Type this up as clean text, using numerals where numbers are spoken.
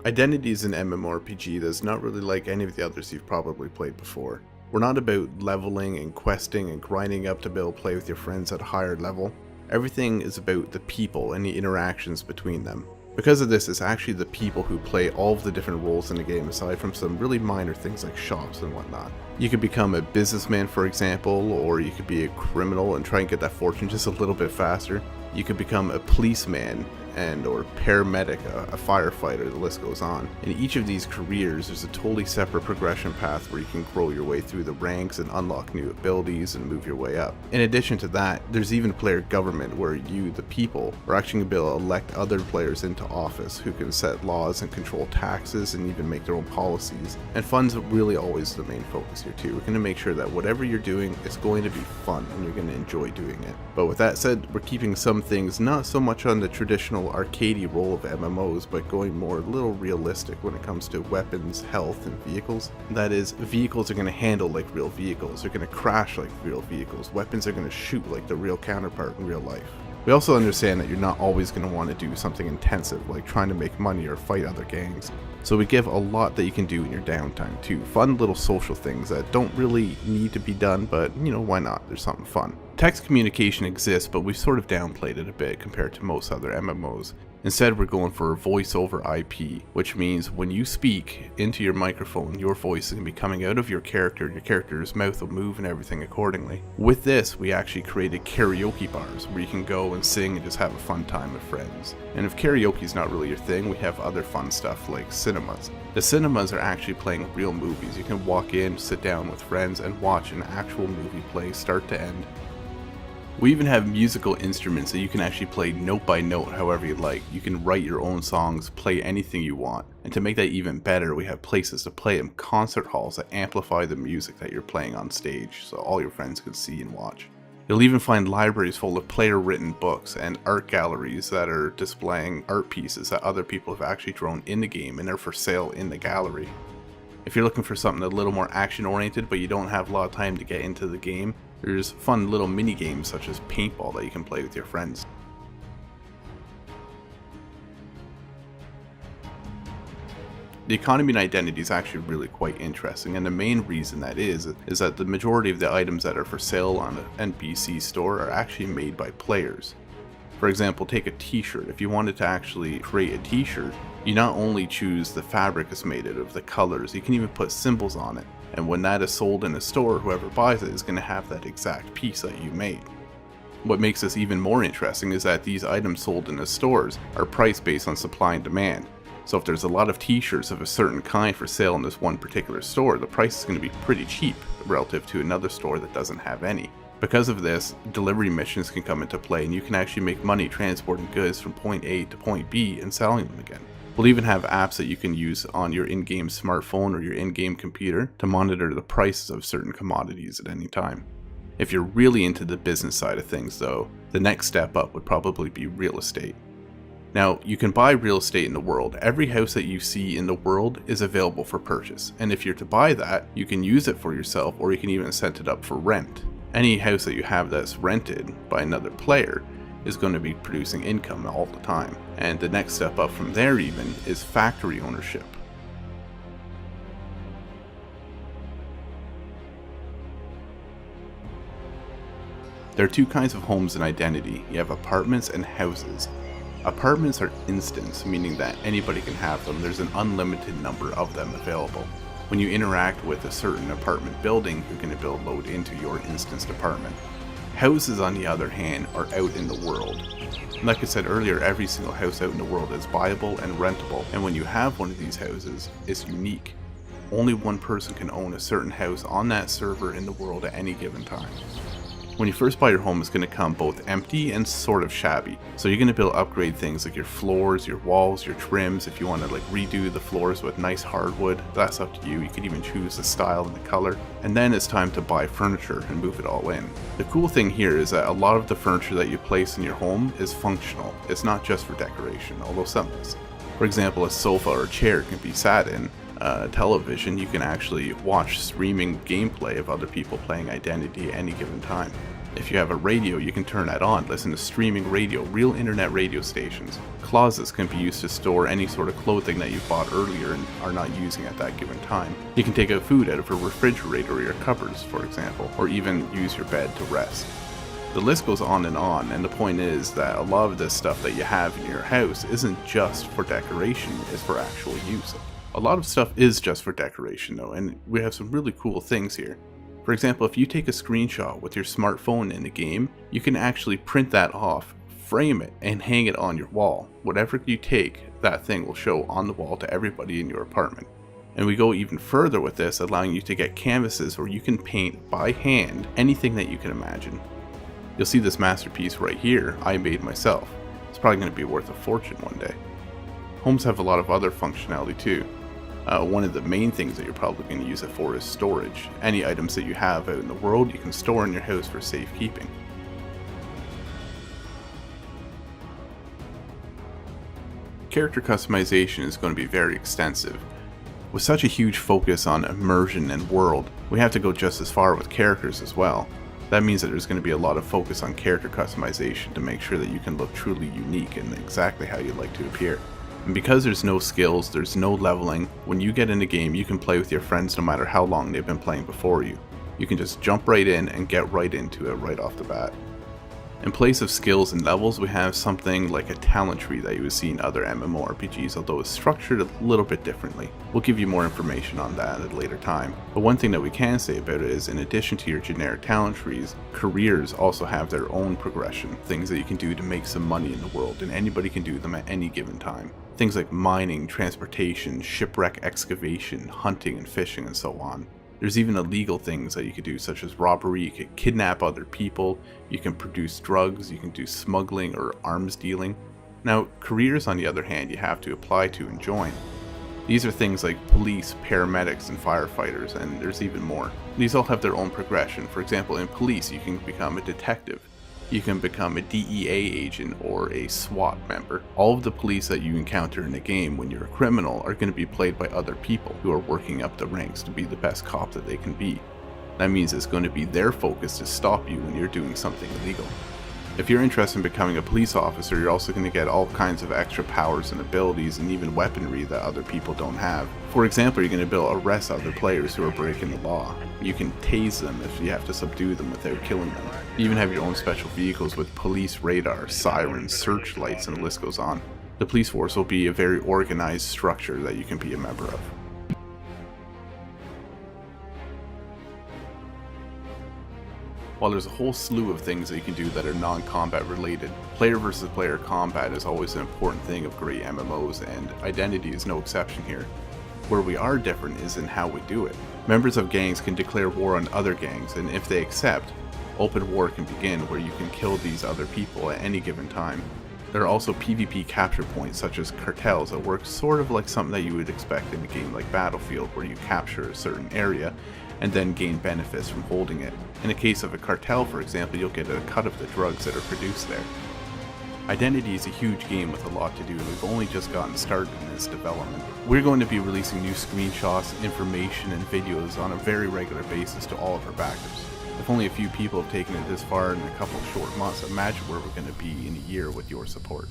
Identity is an MMORPG that's not really like any of the others you've probably played before. We're not about leveling and questing and grinding up to be able to play with your friends at a higher level. Everything is about the people and the interactions between them. Because of this, it's actually the people who play all of the different roles in the game aside from some really minor things like shops and whatnot. You could become a businessman, for example, or you could be a criminal and try and get that fortune just a little bit faster. You could become a policeman or paramedic, a firefighter, the list goes on. In each of these careers, there's a totally separate progression path where you can grow your way through the ranks and unlock new abilities and move your way up. In addition to that, there's even player government where you, the people, are actually going to be able to elect other players into office who can set laws and control taxes and even make their own policies. And fun's really always the main focus here too. We're going to make sure that whatever you're doing, it's going to be fun and you're going to enjoy doing it. But with that said, we're keeping some things not so much on the traditional arcadey role of MMOs, but going more a little realistic when it comes to weapons, health, and vehicles. That is, vehicles are going to handle like real vehicles, they're going to crash like real vehicles, weapons are going to shoot like the real counterpart in real life. We also understand that you're not always going to want to do something intensive like trying to make money or fight other gangs. So we give a lot that you can do in your downtime too. Fun little social things that don't really need to be done, but why not? There's something fun. Text communication exists, but we've sort of downplayed it a bit compared to most other MMOs. Instead, we're going for voice over IP, which means when you speak into your microphone, your voice is going to be coming out of your character, and your character's mouth will move and everything accordingly. With this, we actually created karaoke bars where you can go and sing and just have a fun time with friends. And if karaoke is not really your thing, we have other fun stuff like cinemas. The cinemas are actually playing real movies. You can walk in, sit down with friends, and watch an actual movie play start to end. We even have musical instruments that you can actually play note by note however you like. You can write your own songs, play anything you want. And to make that even better, we have places to play them, concert halls that amplify the music that you're playing on stage so all your friends can see and watch. You'll even find libraries full of player-written books and art galleries that are displaying art pieces that other people have actually drawn in the game and they're for sale in the gallery. If you're looking for something a little more action-oriented but you don't have a lot of time to get into the game, there's fun little mini games such as paintball that you can play with your friends. The economy and identity is actually really quite interesting, and the main reason that is that the majority of the items that are for sale on an NPC store are actually made by players. For example, take a t-shirt. If you wanted to actually create a t-shirt, you not only choose the fabric it's made out of, the colors, you can even put symbols on it. And when that is sold in a store, whoever buys it is going to have that exact piece that you made. What makes this even more interesting is that these items sold in the stores are priced based on supply and demand. So if there's a lot of t-shirts of a certain kind for sale in this one particular store, the price is going to be pretty cheap relative to another store that doesn't have any. Because of this, delivery missions can come into play and you can actually make money transporting goods from point A to point B and selling them again. We'll even have apps that you can use on your in-game smartphone or your in-game computer to monitor the prices of certain commodities at any time. If you're really into the business side of things though, the next step up would probably be real estate. Now, you can buy real estate in the world. Every house that you see in the world is available for purchase, and if you're to buy that, you can use it for yourself or you can even set it up for rent. Any house that you have that's rented by another player is going to be producing income all the time. And the next step up from there even is factory ownership. There are two kinds of homes in Identity. You have apartments and houses. Apartments are instants, meaning that anybody can have them. There's an unlimited number of them available. When you interact with a certain apartment building, you're going to be able to load into your instanced apartment. Houses, on the other hand, are out in the world. Like I said earlier, every single house out in the world is buyable and rentable, and when you have one of these houses, it's unique. Only one person can own a certain house on that server in the world at any given time. When you first buy your home, it's going to come both empty and sort of shabby. So you're going to be able to upgrade things like your floors, your walls, your trims. If you want to redo the floors with nice hardwood, that's up to you. You can even choose the style and the color. And then it's time to buy furniture and move it all in. The cool thing here is that a lot of the furniture that you place in your home is functional. It's not just for decoration, although some is. For example, a sofa or a chair can be sat in. Television, you can actually watch streaming gameplay of other people playing Identity at any given time. If you have a radio, you can turn that on, listen to streaming radio, real internet radio stations. Closets can be used to store any sort of clothing that you bought earlier and are not using at that given time. You can take out food out of a refrigerator or your cupboards, for example, or even use your bed to rest. The list goes on, and the point is that a lot of this stuff that you have in your house isn't just for decoration, it's for actual use. A lot of stuff is just for decoration though, and we have some really cool things here. For example, if you take a screenshot with your smartphone in a game, you can actually print that off, frame it, and hang it on your wall. Whatever you take, that thing will show on the wall to everybody in your apartment. And we go even further with this, allowing you to get canvases where you can paint by hand anything that you can imagine. You'll see this masterpiece right here, I made myself. It's probably going to be worth a fortune one day. Homes have a lot of other functionality too. One of the main things that you're probably going to use it for is storage. Any items that you have out in the world you can store in your house for safekeeping. Character customization is going to be very extensive. With such a huge focus on immersion and world, we have to go just as far with characters as well. That means that there's going to be a lot of focus on character customization to make sure that you can look truly unique and exactly how you'd like to appear. And because there's no skills, there's no leveling, when you get in a game you can play with your friends no matter how long they've been playing before you. You can just jump right in and get right into it right off the bat. In place of skills and levels, we have something like a talent tree that you would see in other MMORPGs, although it's structured a little bit differently. We'll give you more information on that at a later time. But one thing that we can say about it is, in addition to your generic talent trees, careers also have their own progression, things that you can do to make some money in the world, and anybody can do them at any given time. Things like mining, transportation, shipwreck excavation, hunting and fishing, and so on. There's even illegal things that you could do, such as robbery. You could kidnap other people, you can produce drugs, you can do smuggling or arms dealing. Now, careers on the other hand, you have to apply to and join. These are things like police, paramedics, and firefighters, and there's even more. These all have their own progression. For example, in police, you can become a detective. You can become a DEA agent or a SWAT member. All of the police that you encounter in a game when you're a criminal are going to be played by other people who are working up the ranks to be the best cop that they can be. That means it's going to be their focus to stop you when you're doing something illegal. If you're interested in becoming a police officer, you're also going to get all kinds of extra powers and abilities and even weaponry that other people don't have. For example, you're going to be able to arrest other players who are breaking the law. You can tase them if you have to subdue them without killing them. You even have your own special vehicles with police radar, sirens, searchlights, and the list goes on. The police force will be a very organized structure that you can be a member of. While there's a whole slew of things that you can do that are non-combat related, player versus player combat is always an important thing of great MMOs, and Identity is no exception here. Where we are different is in how we do it. Members of gangs can declare war on other gangs, and if they accept, open war can begin where you can kill these other people at any given time. There are also PvP capture points such as cartels that work sort of like something that you would expect in a game like Battlefield, where you capture a certain area and then gain benefits from holding it. In the case of a cartel, for example, you'll get a cut of the drugs that are produced there. Identity is a huge game with a lot to do, and we've only just gotten started in its development. We're going to be releasing new screenshots, information, and videos on a very regular basis to all of our backers. If only a few people have taken it this far in a couple of short months, imagine where we're going to be in a year with your support.